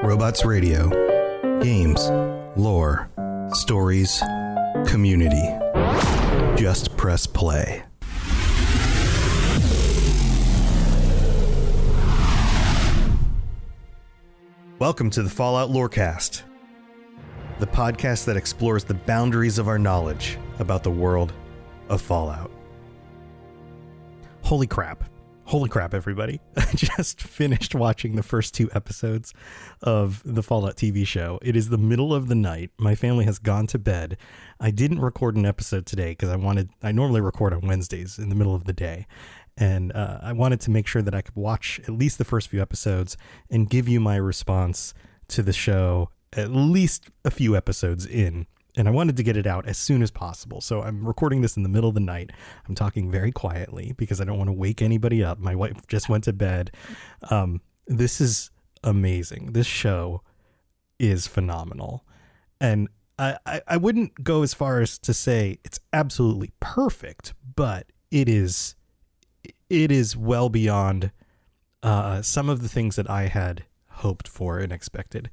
Robots Radio. Games, lore, stories, community. Just press play. Welcome to the Fallout Lorecast, the podcast that explores the boundaries of our knowledge about the world of Fallout. Holy crap, everybody. I just finished watching the first 2 episodes of the Fallout TV show. It is the middle of the night. My family has gone to bed. I didn't record an episode today because I normally record on Wednesdays in the middle of the day. And I wanted to make sure that I could watch at least the first few episodes and give you my response to the show at least a few episodes in. And I wanted to get it out as soon as possible. So I'm recording this in the middle of the night. I'm talking very quietly because I don't want to wake anybody up. My wife just went to bed. This is amazing. This show is phenomenal. And I wouldn't go as far as to say it's absolutely perfect, but it is well beyond some of the things that I had hoped for and expected.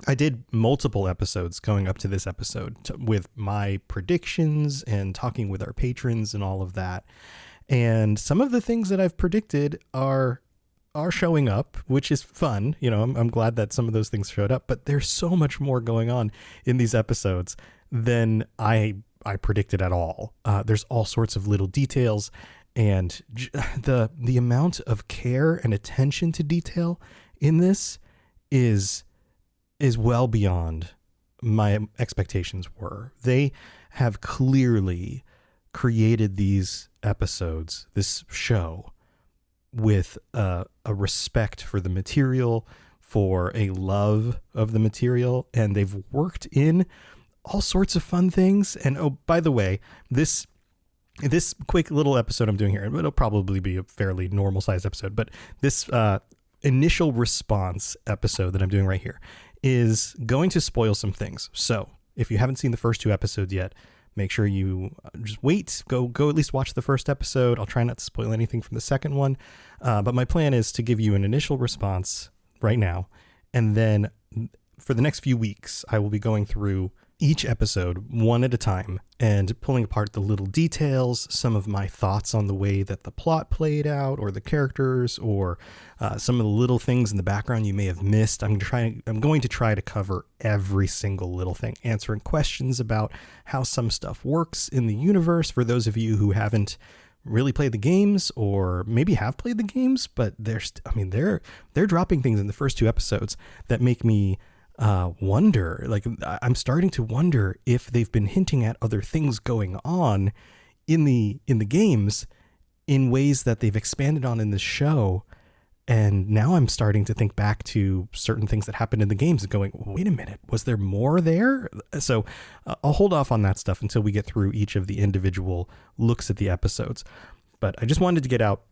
I did multiple episodes going up to this episode with my predictions and talking with our patrons and all of that. And some of the things that I've predicted are showing up, which is fun. You know, I'm glad that some of those things showed up, but there's so much more going on in these episodes than I predicted at all. There's all sorts of little details, and the amount of care and attention to detail in this is well beyond my expectations were. They have clearly created these episodes, this show, with a respect for the material, for a love of the material, and they've worked in all sorts of fun things. And oh, by the way, this quick little episode I'm doing here, it'll probably be a fairly normal sized episode, but this initial response episode that I'm doing right here is going to spoil some things. So if you haven't seen the first 2 episodes yet, make sure you just wait, go at least watch the first episode. I'll try not to spoil anything from the second one. But my plan is to give you an initial response right now. And then for the next few weeks, I will be going through each episode one at a time and pulling apart the little details, some of my thoughts on the way that the plot played out or the characters, or some of the little things in the background you may have missed. I'm going to try to cover every single little thing, answering questions about how some stuff works in the universe for those of you who haven't really played the games, or maybe have played the games, but they're dropping things in the first 2 episodes that make me wonder. Like, I'm starting to wonder if they've been hinting at other things going on in the games in ways that they've expanded on in the show. And now I'm starting to think back to certain things that happened in the games and going, wait a minute, was there more there? So I'll hold off on that stuff until we get through each of the individual looks at the episodes. But I just wanted to get out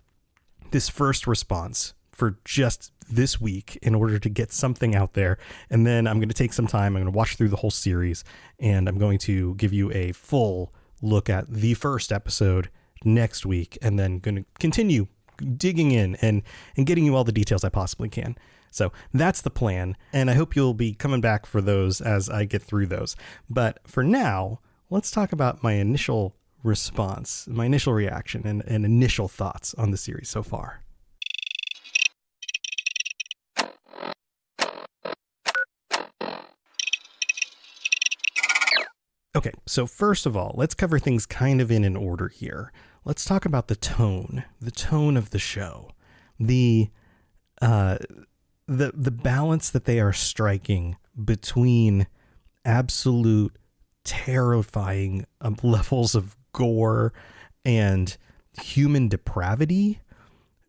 this first response for just this week in order to get something out there. And then I'm going to take some time. I'm going to watch through the whole series, and I'm going to give you a full look at the first episode next week, and then going to continue digging in and getting you all the details I possibly can. So that's the plan. And I hope you'll be coming back for those as I get through those. But for now, let's talk about my initial response, my initial reaction and initial thoughts on the series so far. Okay, so first of all, let's cover things kind of in an order here. Let's talk about the tone of the show, the balance that they are striking between absolute terrifying levels of gore and human depravity,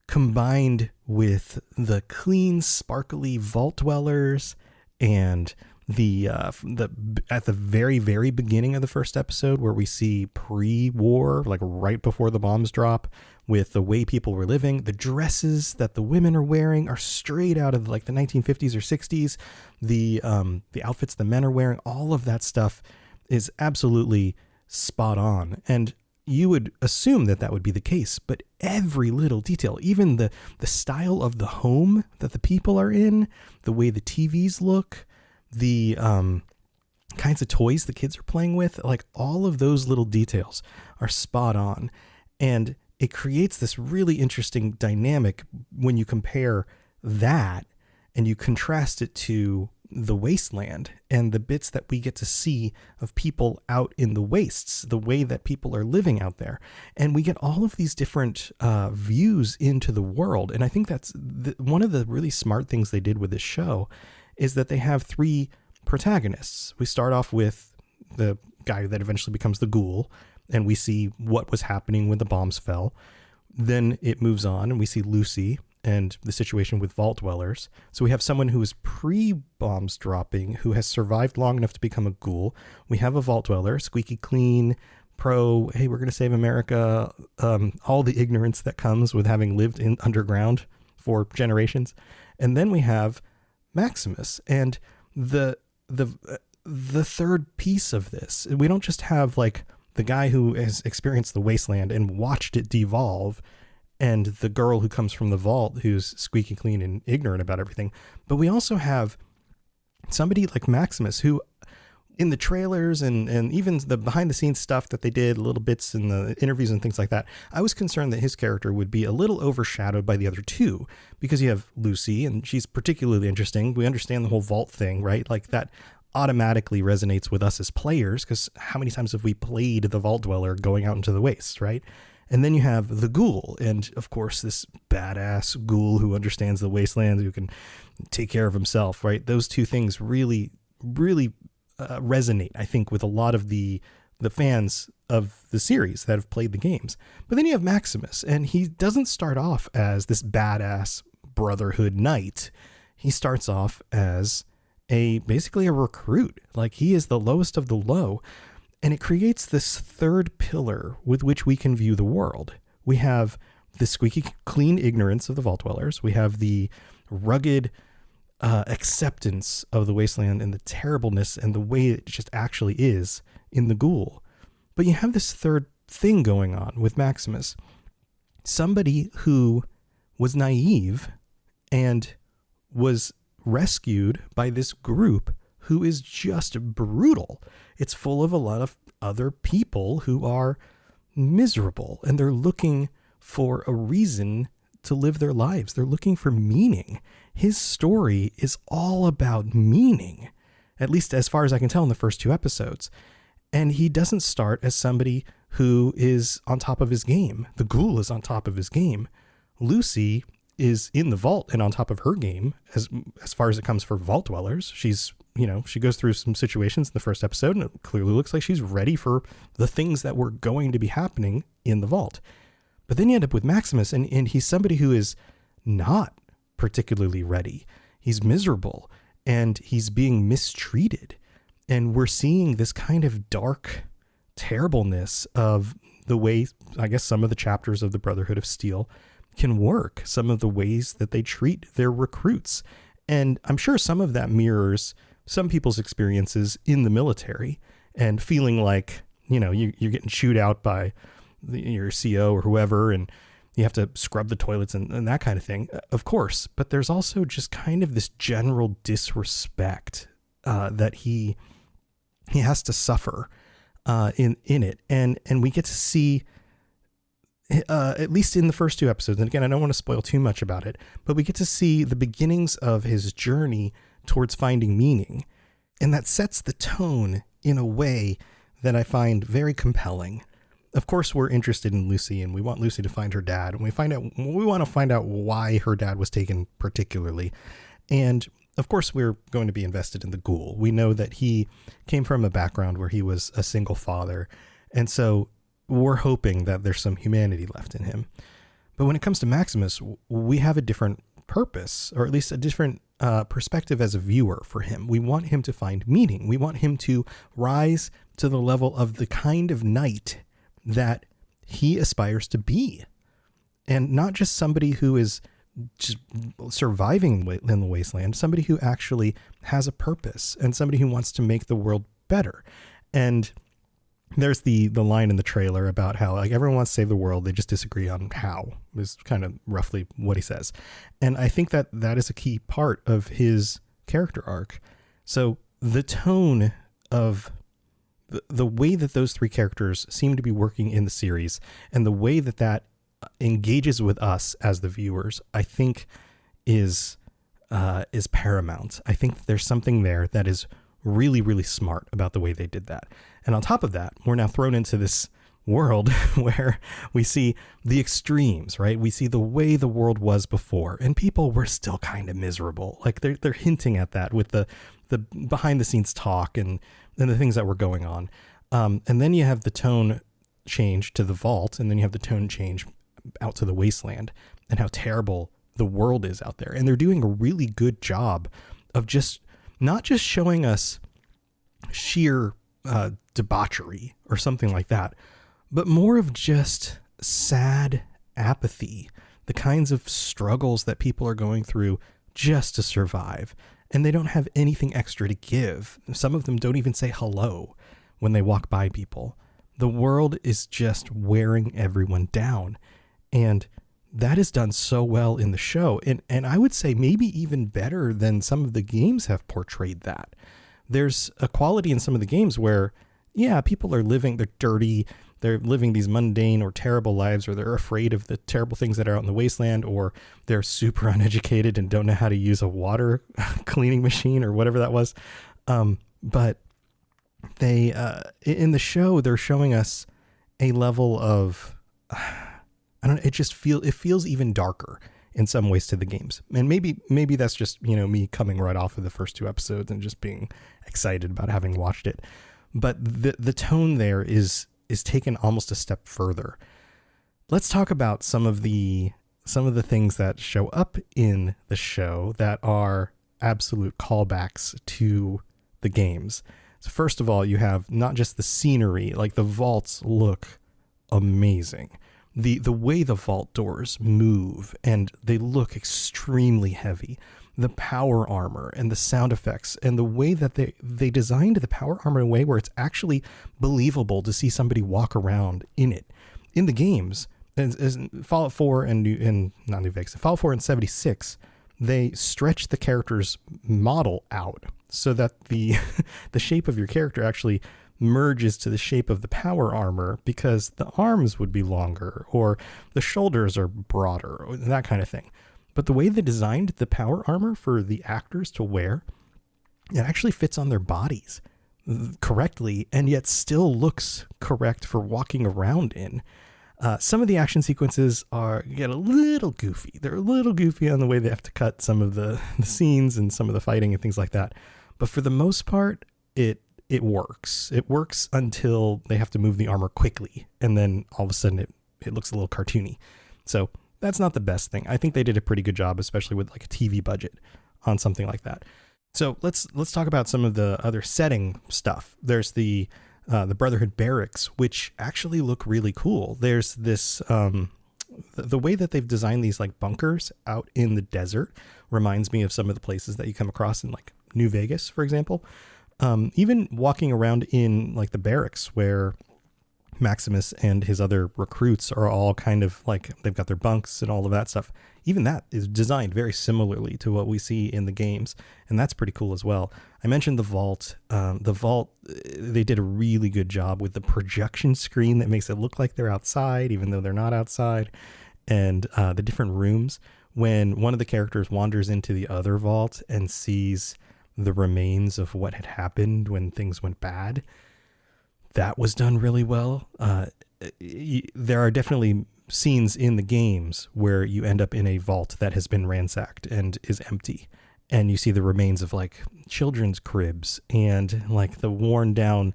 combined with the clean, sparkly vault dwellers and the at the very, very beginning of the first episode, where we see pre-war, like right before the bombs drop, with the way people were living, the dresses that the women are wearing are straight out of like the 1950s or 60s. The outfits the men are wearing, all of that stuff is absolutely spot on. And you would assume that that would be the case, but every little detail, even the style of the home that the people are in, the way the TVs look, the kinds of toys the kids are playing with, like all of those little details are spot on. And it creates this really interesting dynamic when you compare that and you contrast it to the wasteland and the bits that we get to see of people out in the wastes, the way that people are living out there. And we get all of these different views into the world. And I think that's one of the really smart things they did with this show is that they have 3 protagonists. We start off with the guy that eventually becomes the ghoul, and we see what was happening when the bombs fell. Then it moves on and we see Lucy and the situation with vault dwellers. So we have someone who is pre-bombs dropping, who has survived long enough to become a ghoul. We have a vault dweller, squeaky clean, pro, hey, we're going to save America, all the ignorance that comes with having lived in underground for generations. And then we have Maximus, and the third piece of this. We don't just have like the guy who has experienced the wasteland and watched it devolve, and the girl who comes from the vault who's squeaky clean and ignorant about everything. But we also have somebody like Maximus who, in the trailers and even the behind the scenes stuff that they did, little bits in the interviews and things like that, I was concerned that his character would be a little overshadowed by the other 2, because you have Lucy and she's particularly interesting. We understand the whole vault thing, right? Like that automatically resonates with us as players, because how many times have we played the vault dweller going out into the wastes, right? And then you have the ghoul, and of course this badass ghoul who understands the wasteland, who can take care of himself, right? Those 2 things really, really resonate, I think, with a lot of the fans of the series that have played the games. But then you have Maximus, and he doesn't start off as this badass Brotherhood knight. He starts off as basically a recruit. Like, he is the lowest of the low. And it creates this third pillar with which we can view the world. We have the squeaky clean ignorance of the vault dwellers. We have the rugged acceptance of the wasteland and the terribleness and the way it just actually is in the ghoul. But you have this third thing going on with Maximus. Somebody who was naive and was rescued by this group who is just brutal. It's full of a lot of other people who are miserable, and they're looking for a reason to live their lives. They're looking for meaning. His story is all about meaning, at least as far as I can tell in the first 2 episodes. And he doesn't start as somebody who is on top of his game. The ghoul is on top of his game. Lucy is in the vault and on top of her game as far as it comes for vault dwellers. She's, she goes through some situations in the first episode, and it clearly looks like she's ready for the things that were going to be happening in the vault. But then you end up with Maximus, and he's somebody who is not particularly ready. He's miserable, and he's being mistreated. And we're seeing this kind of dark terribleness of the way, I guess, some of the chapters of the Brotherhood of Steel can work, some of the ways that they treat their recruits. And I'm sure some of that mirrors some people's experiences in the military and feeling like, you're getting chewed out by your CO or whoever, and you have to scrub the toilets and that kind of thing, of course. But there's also just kind of this general disrespect that he has to suffer in it. And we get to see, at least in the first 2 episodes, and again, I don't want to spoil too much about it, but we get to see the beginnings of his journey towards finding meaning. And that sets the tone in a way that I find very compelling. Of course, we're interested in Lucy, and we want Lucy to find her dad, and we want to find out why her dad was taken particularly. And of course, we're going to be invested in the ghoul. We know that he came from a background where he was a single father, and so we're hoping that there's some humanity left in him. But when it comes to Maximus, we have a different purpose, or at least a different perspective as a viewer for him. We want him to find meaning. We want him to rise to the level of the kind of knight that he aspires to be, and not just somebody who is just surviving in the wasteland, somebody who actually has a purpose and somebody who wants to make the world better. And there's the line in the trailer about how like everyone wants to save the world, they just disagree on how, is kind of roughly what he says. And I think that that is a key part of his character arc. So the tone of the way that those three characters seem to be working in the series, and the way that that engages with us as the viewers, I think is paramount. I think that there's something there that is really, really smart about the way they did that. And on top of that, we're now thrown into this world where we see the extremes, right? We see the way the world was before, and people were still kind of miserable. Like they're hinting at that with the behind the scenes talk and the things that were going on. And then you have the tone change to the vault, and then you have the tone change out to the wasteland, and how terrible the world is out there. And they're doing a really good job of just not just showing us sheer debauchery or something like that, but more of just sad apathy, the kinds of struggles that people are going through just to survive. And they don't have anything extra to give. Some of them don't even say hello when they walk by people. The world is just wearing everyone down. And that is done so well in the show. And I would say maybe even better than some of the games have portrayed that. There's a quality in some of the games where, yeah, people are living, they're dirty, they're living these mundane or terrible lives, or they're afraid of the terrible things that are out in the wasteland, or they're super uneducated and don't know how to use a water cleaning machine or whatever that was. But they, in the show, they're showing us a level of, I don't know, it feels even darker in some ways to the games. And maybe that's just, me coming right off of the first two episodes and just being excited about having watched it. But the tone there is taken almost a step further. Let's talk about some of the things that show up in the show that are absolute callbacks to the games. So first of all, you have not just the scenery, like the vaults look amazing. The way the vault doors move, and they look extremely heavy. The power armor and the sound effects, and the way that they designed the power armor in a way where it's actually believable to see somebody walk around in it. In the games, as Fallout 4 and not New Vegas, Fallout 4 and 76, they stretched the character's model out so that the shape of your character actually merges to the shape of the power armor, because the arms would be longer or the shoulders are broader, or that kind of thing. But the way they designed the power armor for the actors to wear, it actually fits on their bodies correctly, and yet still looks correct for walking around in. Some of the action sequences get a little goofy. They're a little goofy on the way they have to cut some of the scenes and some of the fighting and things like that. But for the most part, it works. It works until they have to move the armor quickly, and then all of a sudden it looks a little cartoony. So that's not the best thing. I think they did a pretty good job, especially with like a TV budget on something like that. So let's talk about some of the other setting stuff. There's the Brotherhood barracks, which actually look really cool. There's this the way that they've designed these like bunkers out in the desert reminds me of some of the places that you come across in like New Vegas, for example. Even walking around in like the barracks where Maximus and his other recruits are all kind of like, they've got their bunks and all of that stuff. Even that is designed very similarly to what we see in the games. And that's pretty cool as well. I mentioned the vault. The vault, they did a really good job with the projection screen that makes it look like they're outside, even though they're not outside. And the different rooms. When one of the characters wanders into the other vault and sees the remains of what had happened when things went bad, that was done really well. There are definitely scenes in the games where you end up in a vault that has been ransacked and is empty, and you see the remains of like children's cribs and like the worn down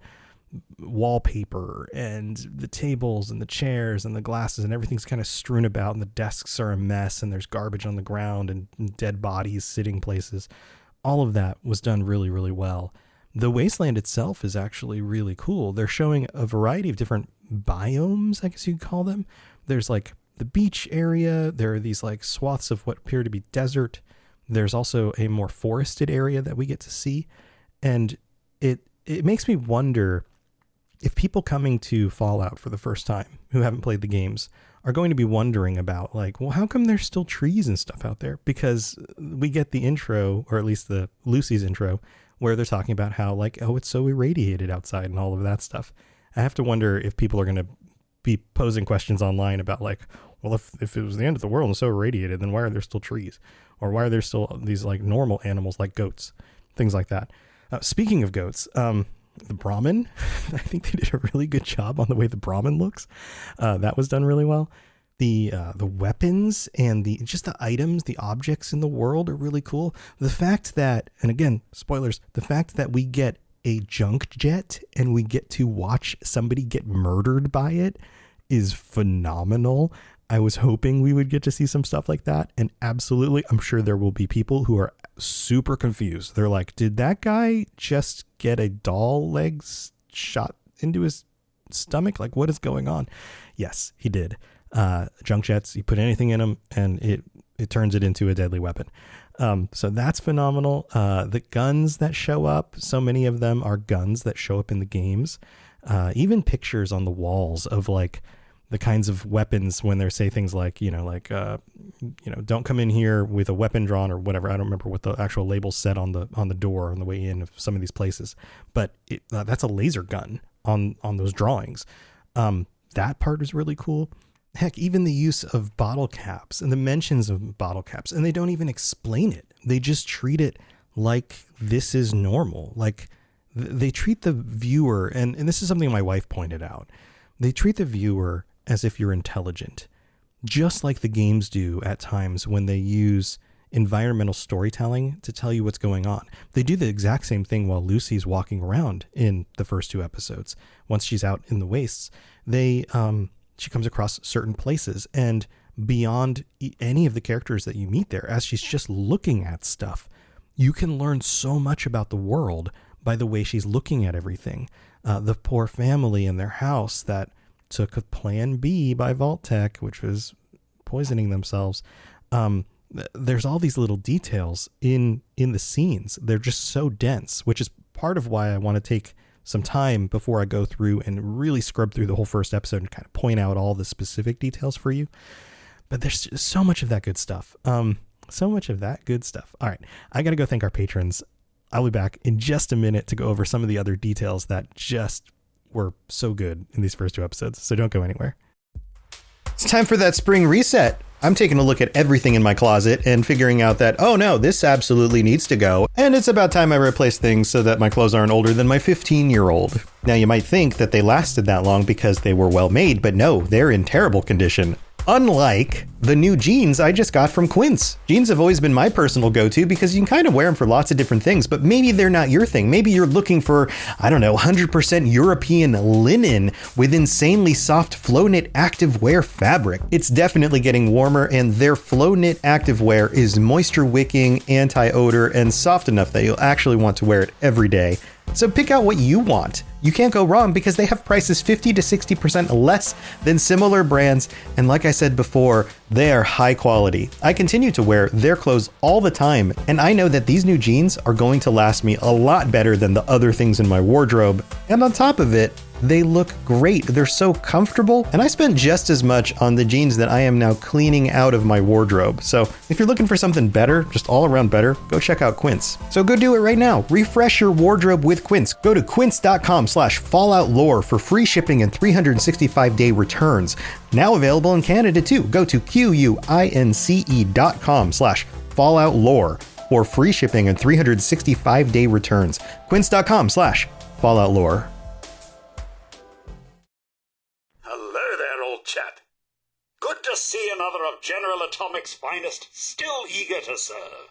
wallpaper and the tables and the chairs and the glasses, and everything's kind of strewn about, and the desks are a mess, and there's garbage on the ground and dead bodies sitting places. All of that was done really, really well. The wasteland itself is actually really cool. They're showing a variety of different biomes, I guess you'd call them. There's like the beach area. There are these like swaths of what appear to be desert. There's also a more forested area that we get to see. And it makes me wonder if people coming to Fallout for the first time who haven't played the games are going to be wondering about, like, well, how come there's still trees and stuff out there? Because we get the intro, or at least the Lucy's intro, where they're talking about how, like, oh, it's so irradiated outside and all of that stuff. I have to wonder if people are going to be posing questions online about, like, well, if it was the end of the world and so irradiated, then why are there still trees? Or why are there still these, like, normal animals like goats? Things like that. Speaking of goats, the Brahmin, I think they did a really good job on the way the Brahmin looks. That was done really well. The weapons and just the items, the objects in the world are really cool. The fact that, and again, spoilers, the fact that we get a junk jet and we get to watch somebody get murdered by it is phenomenal. I was hoping we would get to see some stuff like that. And absolutely, I'm sure there will be people who are super confused. They're like, did that guy just get a doll leg shot into his stomach? Like, what is going on? Yes, he did. Junk jets, you put anything in them and it turns it into a deadly weapon. So that's phenomenal. The guns that show up, so many of them are guns that show up in the games. Even pictures on the walls of, like, the kinds of weapons when they say things like, don't come in here with a weapon drawn or whatever. I don't remember what the actual label said on the door on the way in of some of these places, but that's a laser gun on those drawings. That part is really cool. Heck, even the use of bottle caps and the mentions of bottle caps, and they don't even explain it. They just treat it like this is normal. Like they treat the viewer, and this is something my wife pointed out. They treat the viewer as if you're intelligent, just like the games do at times when they use environmental storytelling to tell you what's going on. They do the exact same thing while Lucy's walking around in the first 2 episodes. Once she's out in the wastes, she comes across certain places, and beyond any of the characters that you meet there, as she's just looking at stuff, you can learn so much about the world by the way she's looking at everything. The poor family in their house that took a plan B by Vault-Tec, which was poisoning themselves. There's all these little details in the scenes. They're just so dense, which is part of why I want to take some time before I go through and really scrub through the whole first episode and kind of point out all the specific details for you. But there's just so much of that good stuff. So much of that good stuff. All right. I got to go thank our patrons. I'll be back in just a minute to go over some of the other details that just were so good in these first 2 episodes. So don't go anywhere. It's time for that spring reset. I'm taking a look at everything in my closet and figuring out that, oh no, this absolutely needs to go. And it's about time I replace things so that my clothes aren't older than my 15-year-old. Now you might think that they lasted that long because they were well made, but no, they're in terrible condition. Unlike the new jeans I just got from Quince. Jeans have always been my personal go-to because you can kind of wear them for lots of different things, but maybe they're not your thing. Maybe you're looking for, 100% European linen with insanely soft flow knit activewear fabric. It's definitely getting warmer, and their flow knit activewear is moisture wicking, anti-odor, and soft enough that you'll actually want to wear it every day. So pick out what you want. You can't go wrong because they have prices 50 to 60% less than similar brands. And like I said before, they are high quality. I continue to wear their clothes all the time, and I know that these new jeans are going to last me a lot better than the other things in my wardrobe. And on top of it, they look great. They're so comfortable, and I spent just as much on the jeans that I am now cleaning out of my wardrobe. So if you're looking for something better, just all around better, go check out Quince. So go do it right now. Refresh your wardrobe with Quince. Go to quince.com/falloutlore for free shipping and 365-day returns. Now available in Canada too. Go to quince.com/falloutlore for free shipping and 365-day returns. Quince.com/falloutlore. Chap. Good to see another of General Atomic's finest, still eager to serve.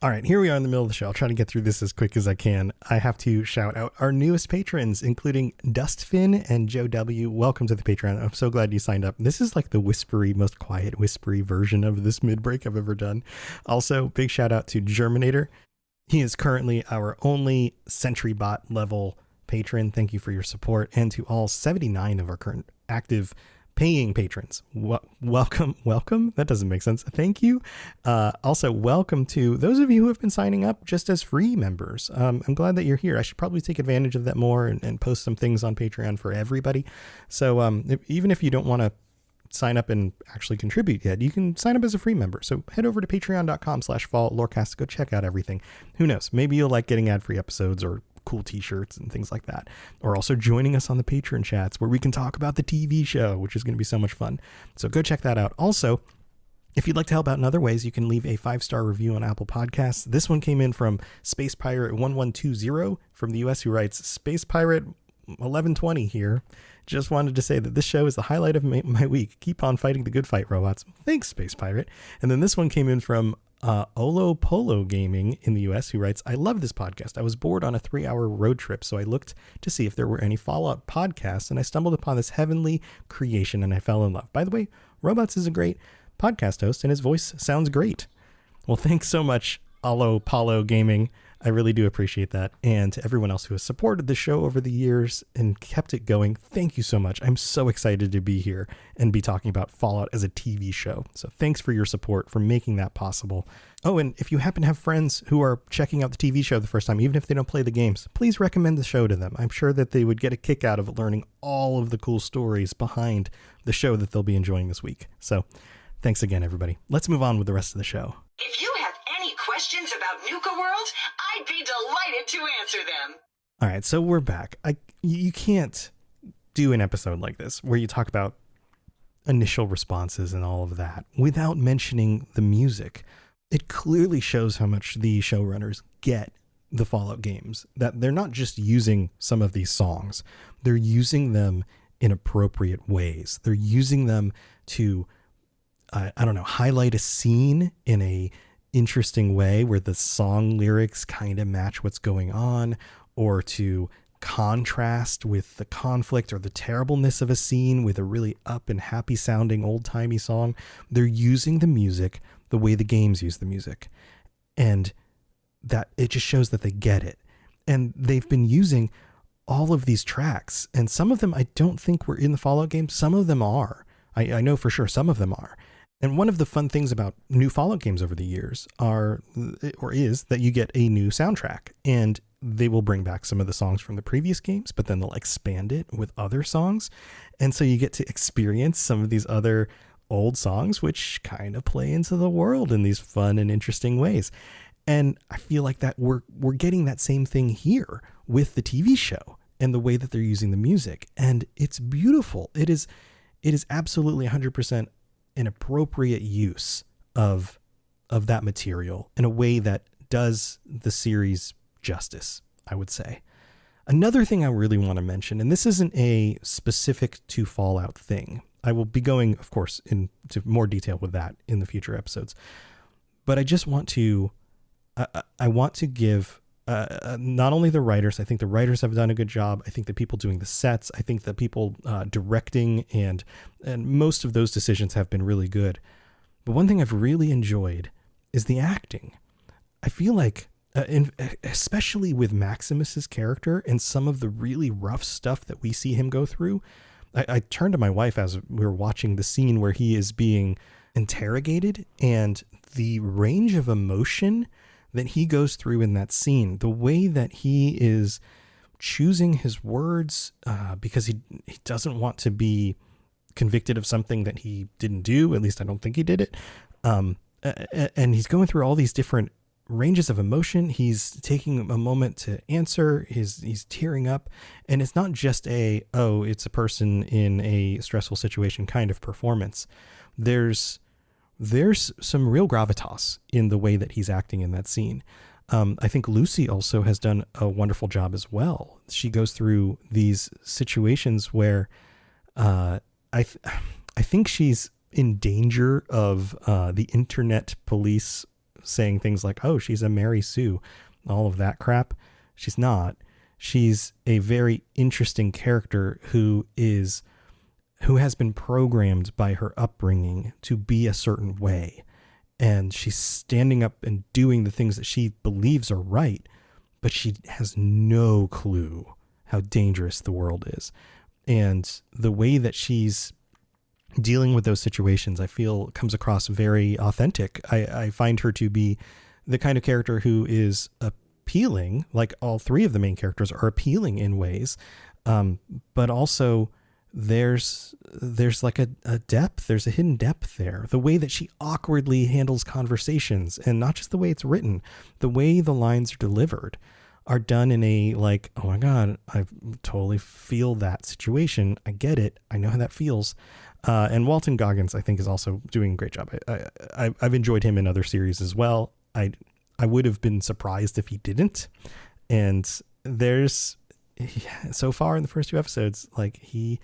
All right, here we are in the middle of the show. I'll try to get through this as quick as I can. I have to shout out our newest patrons, including Dustfin and Joe W. Welcome to the Patreon. I'm so glad you signed up. This is like the whispery, most quiet, whispery version of this mid-break I've ever done. Also, big shout out to Germinator. He is currently our only SentryBot level patron. Thank you for your support. And to all 79 of our current active paying patrons, welcome. That doesn't make sense. Thank you. Also, welcome to those of you who have been signing up just as free members. I'm glad that you're here. I should probably take advantage of that more and post some things on Patreon for everybody. So even if you don't want to sign up and actually contribute yet, you can sign up as a free member. So head over to patreon.com/Lorecast to go check out everything. Who knows? Maybe you'll like getting ad-free episodes or cool t-shirts and things like that, or also joining us on the patron chats where we can talk about the TV show, which is going to be so much fun. So go check that out. Also, if you'd like to help out in other ways, you can leave a 5-star review on Apple Podcasts. This one came in from Space Pirate 1120 from the US, who writes, Space Pirate 1120 here. Just wanted to say that this show is the highlight of my week. Keep on fighting the good fight, robots. Thanks, Space Pirate. And then this one came in from Olo Polo Gaming in the US, who writes, I love this podcast. I was bored on a 3-hour road trip, so I looked to see if there were any Fallout podcasts, and I stumbled upon this heavenly creation, and I fell in love. By the way, Robots is a great podcast host, and his voice sounds great. Well, thanks so much, Olo Polo Gaming. I really do appreciate that. And to everyone else who has supported the show over the years and kept it going, thank you so much. I'm so excited to be here and be talking about Fallout as a TV show. So thanks for your support, for making that possible. Oh, and if you happen to have friends who are checking out the TV show the first time, even if they don't play the games, please recommend the show to them. I'm sure that they would get a kick out of learning all of the cool stories behind the show that they'll be enjoying this week. So thanks again, everybody. Let's move on with the rest of the show. If you have any questions about Nuka World, I'd be delighted to answer them. All right, so we're back. You can't do an episode like this where you talk about initial responses and all of that without mentioning the music. It clearly shows how much the showrunners get the Fallout games, that they're not just using some of these songs, they're using them in appropriate ways. They're using them to, highlight a scene in a interesting way where the song lyrics kind of match what's going on, or to contrast with the conflict or the terribleness of a scene with a really up and happy sounding old timey song. They're using the music the way the games use the music, and that it just shows that they get it. And they've been using all of these tracks, and some of them I don't think were in the Fallout games. Some of them are. I know for sure some of them are. And one of the fun things about new Fallout games over the years is that you get a new soundtrack, and they will bring back some of the songs from the previous games, but then they'll expand it with other songs. And so you get to experience some of these other old songs, which kind of play into the world in these fun and interesting ways. And I feel like that we're getting that same thing here with the TV show and the way that they're using the music. And it's beautiful. It is absolutely 100% an appropriate use of that material in a way that does the series justice, I would say. Another thing I really want to mention, and this isn't a specific to Fallout thing. I will be going, of course, into more detail with that in the future episodes. But I just want to, I want to give not only the writers, I think the writers have done a good job. I think the people doing the sets, I think the people directing and most of those decisions have been really good. But one thing I've really enjoyed is the acting. I feel like, especially with Maximus's character and some of the really rough stuff that we see him go through, I turned to my wife as we were watching the scene where he is being interrogated, and the range of emotion that he goes through in that scene, the way that he is choosing his words because he doesn't want to be convicted of something that he didn't do. At least I don't think he did it. And he's going through all these different ranges of emotion. He's taking a moment to answer. He's tearing up. And it's not just it's a person in a stressful situation kind of performance. There's some real gravitas in the way that he's acting in that scene. I think Lucy also has done a wonderful job as well. She goes through these situations where I think she's in danger of the internet police saying things like, oh, she's a Mary Sue, all of that crap. She's not. She's a very interesting character who has been programmed by her upbringing to be a certain way. And she's standing up and doing the things that she believes are right, but she has no clue how dangerous the world is. And the way that she's dealing with those situations, I feel, comes across very authentic. I find her to be the kind of character who is appealing, like all three of the main characters are appealing in ways, but also there's like a depth, there's a hidden depth there. The way that she awkwardly handles conversations, and not just the way it's written, the way the lines are delivered are done in a like, oh my God, I totally feel that situation. I get it. I know how that feels. And Walton Goggins, I think, is also doing a great job. I've enjoyed him in other series as well. I would have been surprised if he didn't. And there's, so far in the first 2 episodes, like he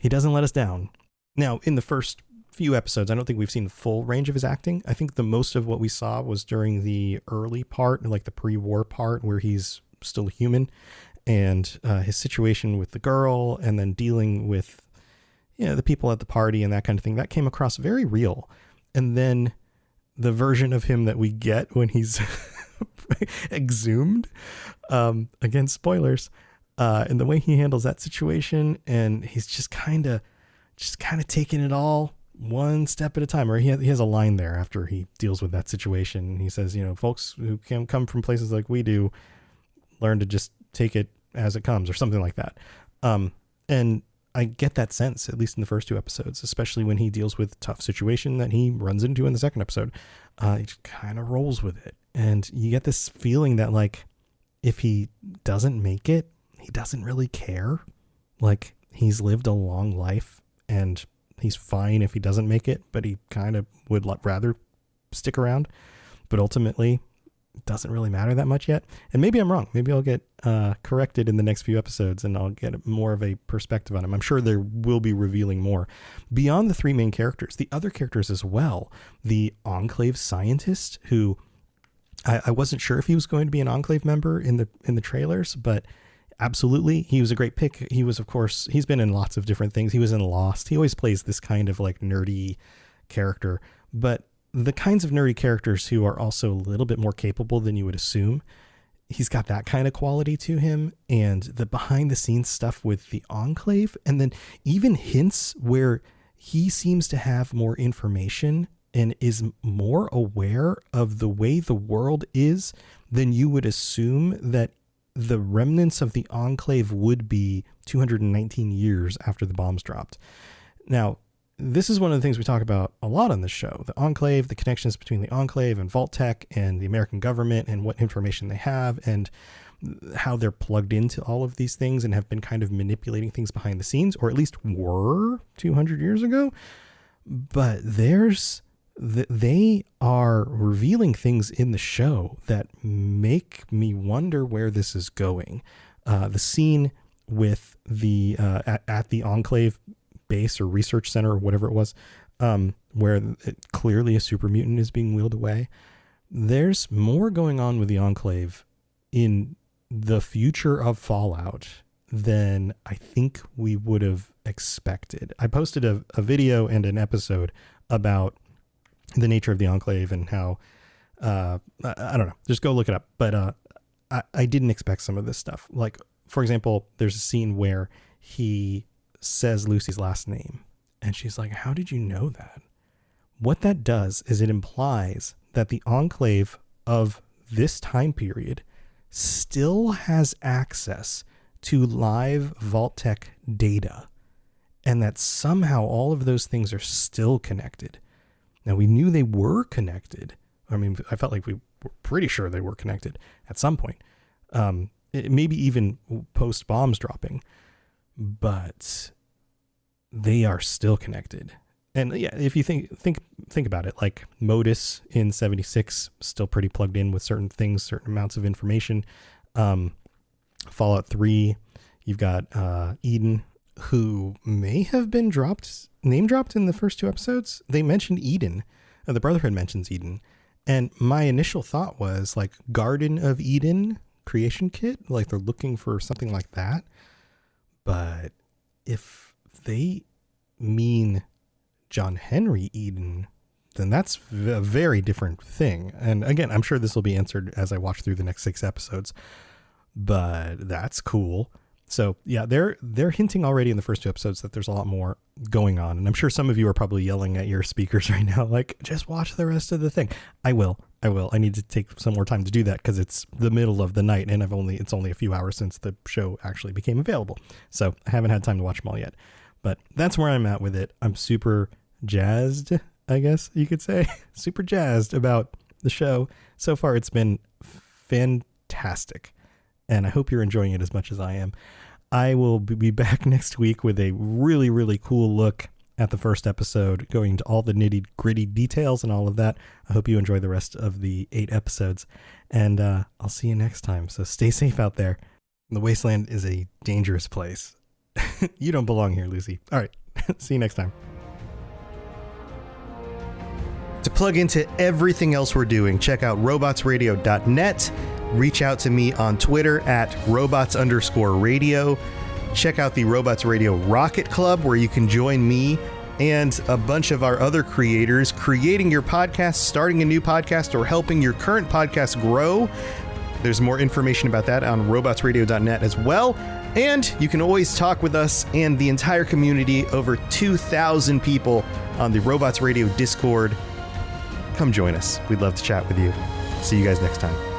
doesn't let us down. Now, in the first few episodes, I don't think we've seen the full range of his acting. I think the most of what we saw was during the early part, like the pre-war part, where he's still human, and his situation with the girl, and then dealing with, you know, the people at the party and that kind of thing. That came across very real. And then the version of him that we get when he's exhumed, again, spoilers, and the way he handles that situation, and he's just kind of taking it all one step at a time. Or he has a line there after he deals with that situation. He says, you know, folks who can come from places like we do learn to just take it as it comes, or something like that. And I get that sense, at least in the first 2 episodes, especially when he deals with tough situation that he runs into in the second episode. He just kind of rolls with it. And you get this feeling that, like, if he doesn't make it, he doesn't really care. Like, he's lived a long life and he's fine if he doesn't make it, but he kind of would rather stick around. But ultimately, it doesn't really matter that much yet. And maybe I'm wrong. Maybe I'll get corrected in the next few episodes and I'll get more of a perspective on him. I'm sure there will be revealing more. Beyond the 3 main characters, the other characters as well. The Enclave scientist, who I wasn't sure if he was going to be an Enclave member in the trailers, but absolutely, he was a great pick. He was, of course, he's been in lots of different things. He was in Lost. He always plays this kind of like nerdy character, but the kinds of nerdy characters who are also a little bit more capable than you would assume, he's got that kind of quality to him. And the behind the scenes stuff with the Enclave, and then even hints where he seems to have more information and is more aware of the way the world is than you would assume that the remnants of the Enclave would be 219 years after the bombs dropped. Now, this is one of the things we talk about a lot on this show, the Enclave, the connections between the Enclave and Vault Tech and the American government, and what information they have and how they're plugged into all of these things and have been kind of manipulating things behind the scenes, or at least were 200 years ago. But they are revealing things in the show that make me wonder where this is going. The scene with the at the Enclave base or research center or whatever it was, where clearly a super mutant is being wheeled away. There's more going on with the Enclave in the future of Fallout than I think we would have expected. I posted a video and an episode about the nature of the Enclave and how, I don't know, just go look it up. But I didn't expect some of this stuff. Like, for example, there's a scene where he says Lucy's last name and she's like, how did you know that? What that does is it implies that the Enclave of this time period still has access to live Vault Tech data, and that somehow all of those things are still connected. Now, we knew they were connected. I mean, I felt like we were pretty sure they were connected at some point, maybe even post bombs dropping, but they are still connected. And yeah, if you think about it, like Modus in 76, still pretty plugged in with certain things, certain amounts of information. Fallout 3, you've got Eden, who may have been name dropped in the first 2 episodes. They mentioned Eden. The Brotherhood mentions Eden. And my initial thought was like Garden of Eden creation kit, like they're looking for something like that. But if they mean John Henry Eden, then that's a very different thing. And again, I'm sure this will be answered as I watch through the next 6 episodes, but that's cool. So yeah, they're hinting already in the first 2 episodes that there's a lot more going on. And I'm sure some of you are probably yelling at your speakers right now, like, just watch the rest of the thing. I will. I need to take some more time to do that because it's the middle of the night and it's only a few hours since the show actually became available. So I haven't had time to watch them all yet. But that's where I'm at with it. I'm super jazzed, I guess you could say. Super jazzed about the show. So far, it's been fantastic. And I hope you're enjoying it as much as I am. I will be back next week with a really, really cool look at the first episode, going into all the nitty gritty details and all of that. I hope you enjoy the rest of the 8 episodes, and I'll see you next time. So stay safe out there. The wasteland is a dangerous place. You don't belong here, Lucy. All right. See you next time. To plug into everything else we're doing, check out robotsradio.net. Reach out to me on Twitter at robots_radio. Check out the Robots Radio Rocket Club, where you can join me and a bunch of our other creators creating your podcast, starting a new podcast, or helping your current podcast grow. There's more information about that on robotsradio.net as well. And you can always talk with us and the entire community, over 2,000 people on the Robots Radio Discord. Come join us. We'd love to chat with you. See you guys next time.